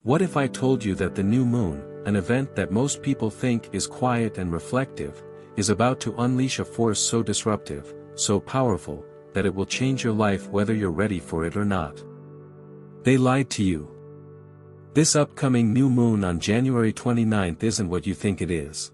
What if I told you that the new moon, an event that most people think is quiet and reflective, is about to unleash a force so disruptive, so powerful, that it will change your life whether you're ready for it or not? They lied to you. This upcoming new moon on January 29th isn't what you think it is.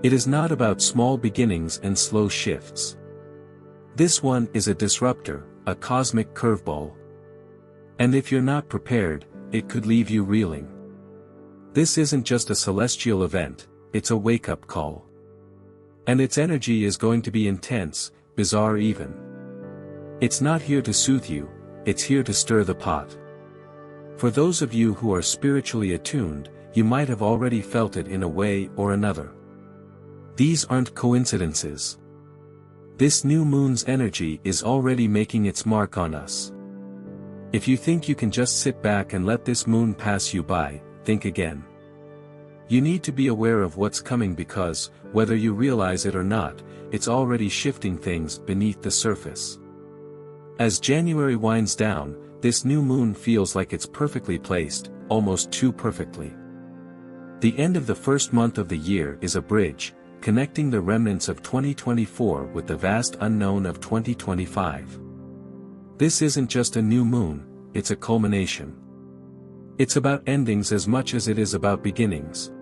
It is not about small beginnings and slow shifts. This one is a disruptor, a cosmic curveball. And if you're not prepared, it could leave you reeling. This isn't just a celestial event, it's a wake-up call. And its energy is going to be intense, bizarre even. It's not here to soothe you, it's here to stir the pot. For those of you who are spiritually attuned, you might have already felt it in a way or another. These aren't coincidences. This new moon's energy is already making its mark on us. If you think you can just sit back and let this moon pass you by, think again. You need to be aware of what's coming because, whether you realize it or not, it's already shifting things beneath the surface. As January winds down, this new moon feels like it's perfectly placed, almost too perfectly. The end of the first month of the year is a bridge, connecting the remnants of 2024 with the vast unknown of 2025. This isn't just a new moon, it's a culmination. It's about endings as much as it is about beginnings.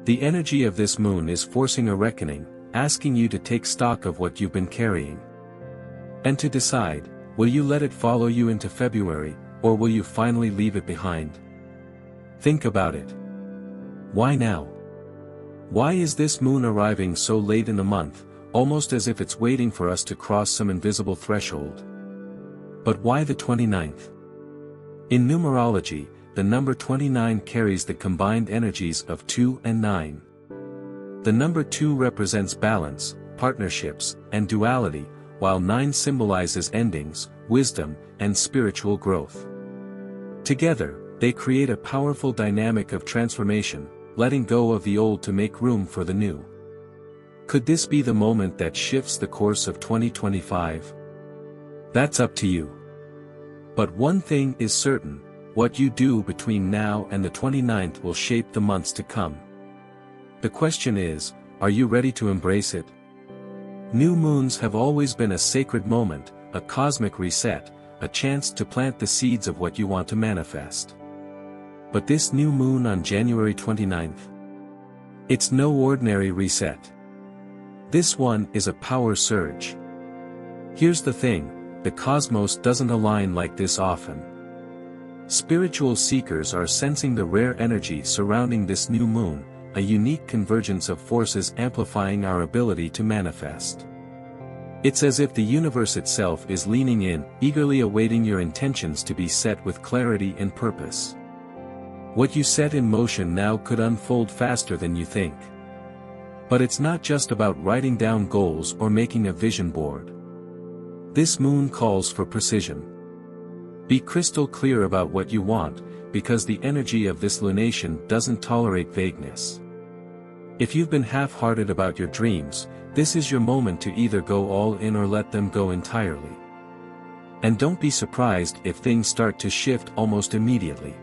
The energy of this moon is forcing a reckoning, asking you to take stock of what you've been carrying. And to decide, will you let it follow you into February, or will you finally leave it behind? Think about it. Why now? Why is this moon arriving so late in the month, almost as if it's waiting for us to cross some invisible threshold? But why the 29th? In numerology, the number 29 carries the combined energies of 2 and 9. The number 2 represents balance, partnerships, and duality, while 9 symbolizes endings, wisdom, and spiritual growth. Together, they create a powerful dynamic of transformation, letting go of the old to make room for the new. Could this be the moment that shifts the course of 2025? That's up to you. But one thing is certain, what you do between now and the 29th will shape the months to come. The question is, are you ready to embrace it? New moons have always been a sacred moment, a cosmic reset, a chance to plant the seeds of what you want to manifest. But this new moon on January 29th? It's no ordinary reset. This one is a power surge. Here's the thing, the cosmos doesn't align like this often. Spiritual seekers are sensing the rare energy surrounding this new moon, a unique convergence of forces amplifying our ability to manifest. It's as if the universe itself is leaning in, eagerly awaiting your intentions to be set with clarity and purpose. What you set in motion now could unfold faster than you think. But it's not just about writing down goals or making a vision board. This moon calls for precision. Be crystal clear about what you want, because the energy of this lunation doesn't tolerate vagueness. If you've been half-hearted about your dreams, this is your moment to either go all in or let them go entirely. And don't be surprised if things start to shift almost immediately.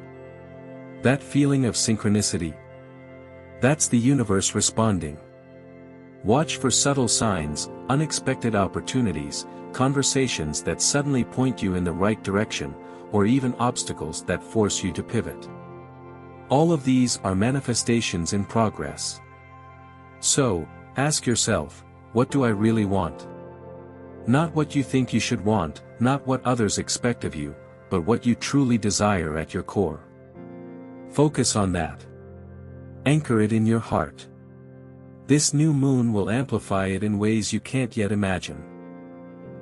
That feeling of synchronicity? That's the universe responding. Watch for subtle signs, unexpected opportunities, conversations that suddenly point you in the right direction, or even obstacles that force you to pivot. All of these are manifestations in progress. So, ask yourself, what do I really want? Not what you think you should want, not what others expect of you, but what you truly desire at your core. Focus on that. Anchor it in your heart. This new moon will amplify it in ways you can't yet imagine.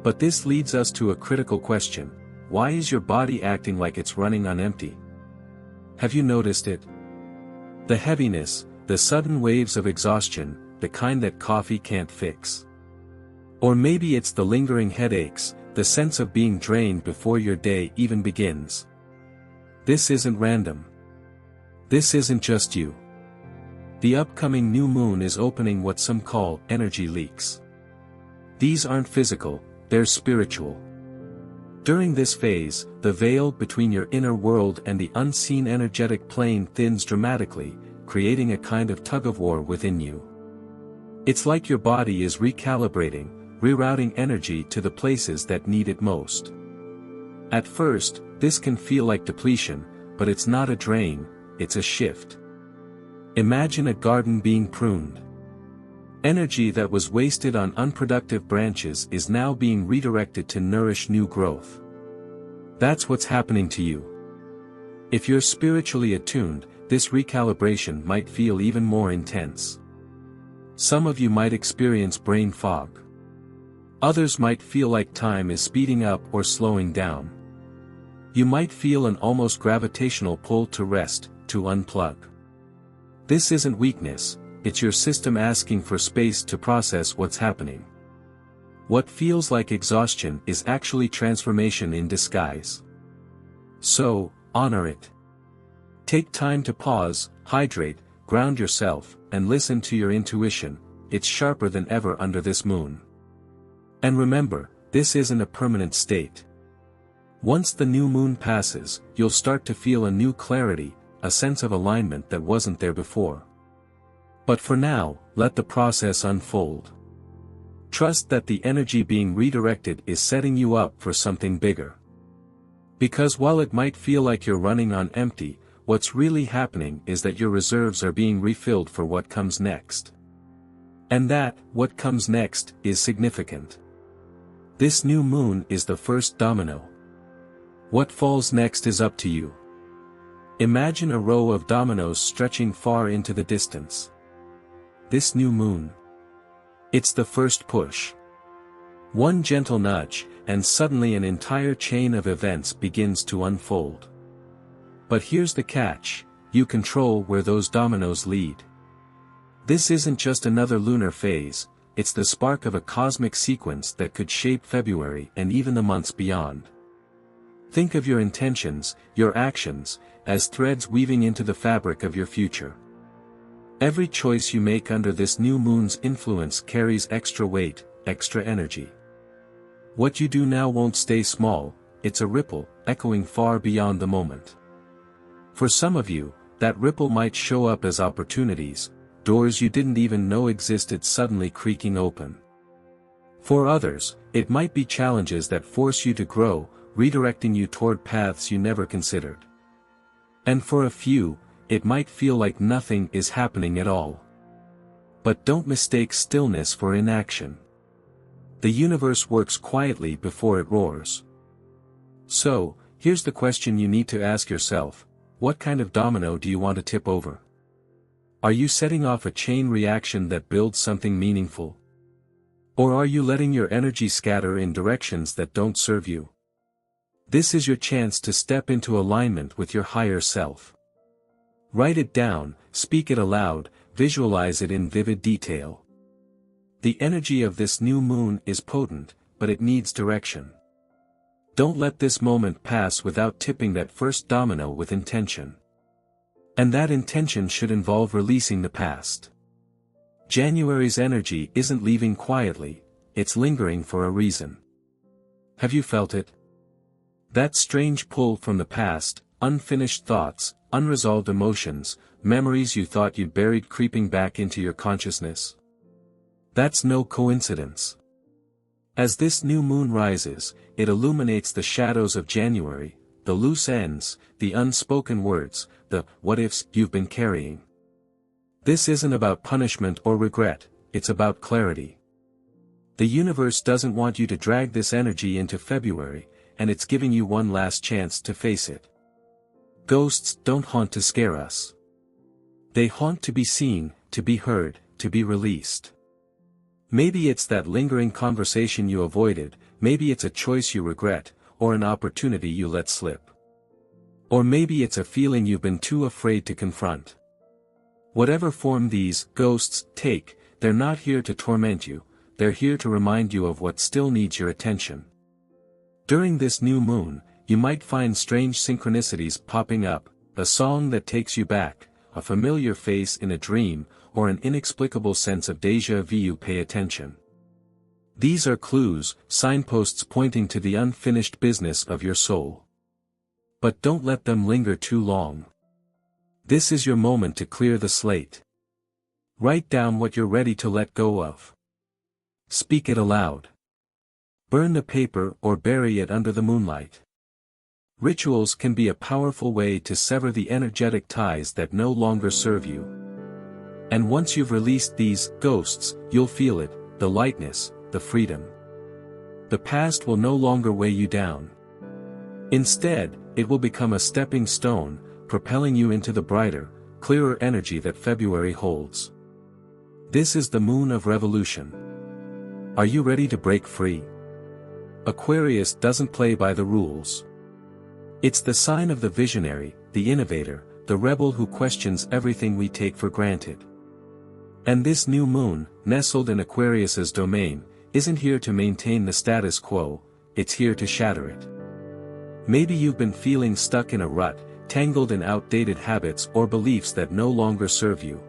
But this leads us to a critical question: why is your body acting like it's running on empty? Have you noticed it? The heaviness, the sudden waves of exhaustion, the kind that coffee can't fix. Or maybe it's the lingering headaches, the sense of being drained before your day even begins. This isn't random. This isn't just you. The upcoming new moon is opening what some call energy leaks. These aren't physical, they're spiritual. During this phase, the veil between your inner world and the unseen energetic plane thins dramatically, creating a kind of tug-of-war within you. It's like your body is recalibrating, rerouting energy to the places that need it most. At first, this can feel like depletion, but it's not a drain, it's a shift. Imagine a garden being pruned. Energy that was wasted on unproductive branches is now being redirected to nourish new growth. That's what's happening to you. If you're spiritually attuned, this recalibration might feel even more intense. Some of you might experience brain fog. Others might feel like time is speeding up or slowing down. You might feel an almost gravitational pull to rest, to unplug. This isn't weakness, it's your system asking for space to process what's happening. What feels like exhaustion is actually transformation in disguise. So, honor it. Take time to pause, hydrate, ground yourself, and listen to your intuition. It's sharper than ever under this moon. And remember, this isn't a permanent state. Once the new moon passes, you'll start to feel a new clarity, a sense of alignment that wasn't there before. But for now, let the process unfold. Trust that the energy being redirected is setting you up for something bigger. Because while it might feel like you're running on empty, what's really happening is that your reserves are being refilled for what comes next. And that, what comes next, is significant. This new moon is the first domino. What falls next is up to you. Imagine a row of dominoes stretching far into the distance. This new moon. It's the first push. One gentle nudge, and suddenly an entire chain of events begins to unfold. But here's the catch, you control where those dominoes lead. This isn't just another lunar phase, it's the spark of a cosmic sequence that could shape February and even the months beyond. Think of your intentions, your actions, as threads weaving into the fabric of your future. Every choice you make under this new moon's influence carries extra weight, extra energy. What you do now won't stay small, it's a ripple, echoing far beyond the moment. For some of you, that ripple might show up as opportunities, doors you didn't even know existed suddenly creaking open. For others, it might be challenges that force you to grow, redirecting you toward paths you never considered. And for a few, it might feel like nothing is happening at all. But don't mistake stillness for inaction. The universe works quietly before it roars. So, here's the question you need to ask yourself, what kind of domino do you want to tip over? Are you setting off a chain reaction that builds something meaningful? Or are you letting your energy scatter in directions that don't serve you? This is your chance to step into alignment with your higher self. Write it down, speak it aloud, visualize it in vivid detail. The energy of this new moon is potent, but it needs direction. Don't let this moment pass without tipping that first domino with intention. And that intention should involve releasing the past. January's energy isn't leaving quietly, it's lingering for a reason. Have you felt it? That strange pull from the past, unfinished thoughts, unresolved emotions, memories you thought you'd buried creeping back into your consciousness. That's no coincidence. As this new moon rises, it illuminates the shadows of January, the loose ends, the unspoken words, the what-ifs you've been carrying. This isn't about punishment or regret, it's about clarity. The universe doesn't want you to drag this energy into February, and it's giving you one last chance to face it. Ghosts don't haunt to scare us. They haunt to be seen, to be heard, to be released. Maybe it's that lingering conversation you avoided, maybe it's a choice you regret, or an opportunity you let slip. Or maybe it's a feeling you've been too afraid to confront. Whatever form these ghosts take, they're not here to torment you, they're here to remind you of what still needs your attention. During this new moon, you might find strange synchronicities popping up, a song that takes you back, a familiar face in a dream, or an inexplicable sense of déjà vu. Pay attention. These are clues, signposts pointing to the unfinished business of your soul. But don't let them linger too long. This is your moment to clear the slate. Write down what you're ready to let go of. Speak it aloud. Burn the paper or bury it under the moonlight. Rituals can be a powerful way to sever the energetic ties that no longer serve you. And once you've released these ghosts, you'll feel it, the lightness, the freedom. The past will no longer weigh you down. Instead, it will become a stepping stone, propelling you into the brighter, clearer energy that February holds. This is the moon of revolution. Are you ready to break free? Aquarius doesn't play by the rules. It's the sign of the visionary, the innovator, the rebel who questions everything we take for granted. And this new moon, nestled in Aquarius's domain, isn't here to maintain the status quo, it's here to shatter it. Maybe you've been feeling stuck in a rut, tangled in outdated habits or beliefs that no longer serve you.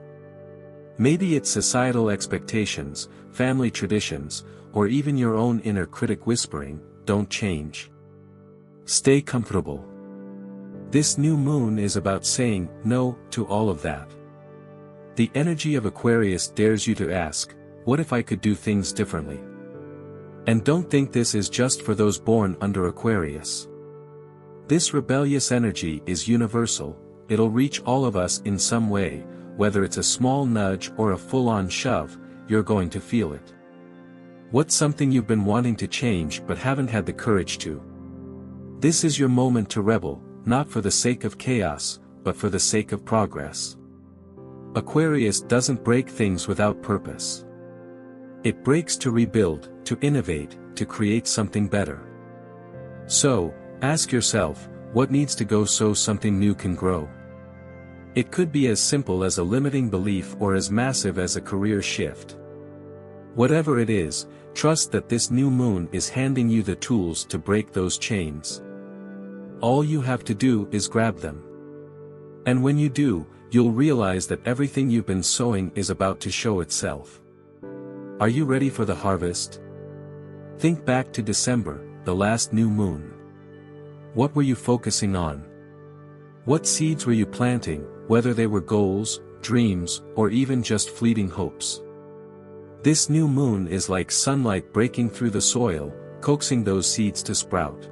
Maybe it's societal expectations, family traditions, or even your own inner critic whispering, "Don't change. Stay comfortable." This new moon is about saying no to all of that. The energy of Aquarius dares you to ask, what if I could do things differently? And don't think this is just for those born under Aquarius. This rebellious energy is universal, it'll reach all of us in some way, whether it's a small nudge or a full-on shove, you're going to feel it. What's something you've been wanting to change but haven't had the courage to? This is your moment to rebel, not for the sake of chaos, but for the sake of progress. Aquarius doesn't break things without purpose. It breaks to rebuild, to innovate, to create something better. So, ask yourself, what needs to go so something new can grow? It could be as simple as a limiting belief or as massive as a career shift. Whatever it is, trust that this new moon is handing you the tools to break those chains. All you have to do is grab them. And when you do, you'll realize that everything you've been sowing is about to show itself. Are you ready for the harvest? Think back to December, the last new moon. What were you focusing on? What seeds were you planting, whether they were goals, dreams, or even just fleeting hopes? This new moon is like sunlight breaking through the soil, coaxing those seeds to sprout.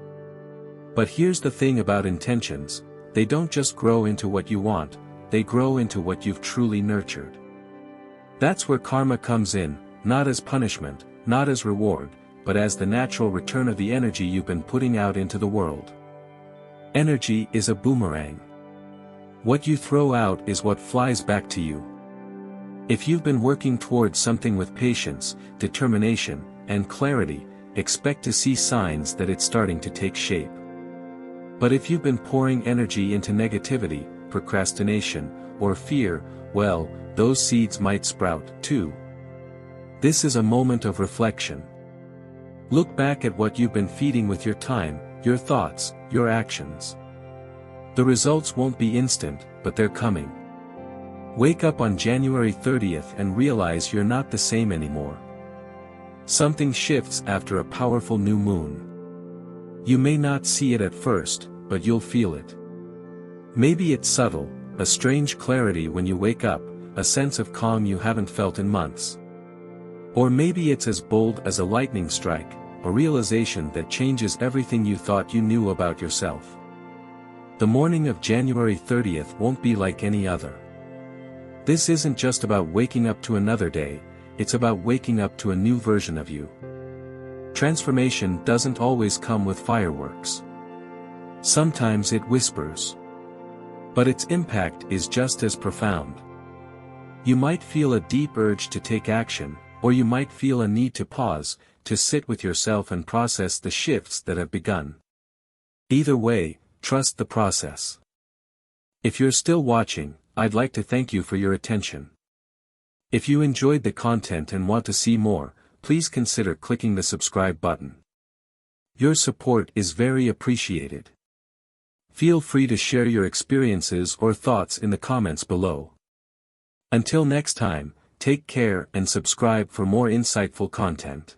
But here's the thing about intentions, they don't just grow into what you want, they grow into what you've truly nurtured. That's where karma comes in, not as punishment, not as reward, but as the natural return of the energy you've been putting out into the world. Energy is a boomerang. What you throw out is what flies back to you. If you've been working towards something with patience, determination, and clarity, expect to see signs that it's starting to take shape. But if you've been pouring energy into negativity, procrastination, or fear, well, those seeds might sprout, too. This is a moment of reflection. Look back at what you've been feeding with your time, your thoughts, your actions. The results won't be instant, but they're coming. Wake up on January 30th and realize you're not the same anymore. Something shifts after a powerful new moon. You may not see it at first, but you'll feel it. Maybe it's subtle, a strange clarity when you wake up, a sense of calm you haven't felt in months. Or maybe it's as bold as a lightning strike, a realization that changes everything you thought you knew about yourself. The morning of January 30th won't be like any other. This isn't just about waking up to another day, it's about waking up to a new version of you. Transformation doesn't always come with fireworks. Sometimes it whispers. But its impact is just as profound. You might feel a deep urge to take action, or you might feel a need to pause, to sit with yourself and process the shifts that have begun. Either way, trust the process. If you're still watching, I'd like to thank you for your attention. If you enjoyed the content and want to see more, please consider clicking the subscribe button. Your support is very appreciated. Feel free to share your experiences or thoughts in the comments below. Until next time, take care and subscribe for more insightful content.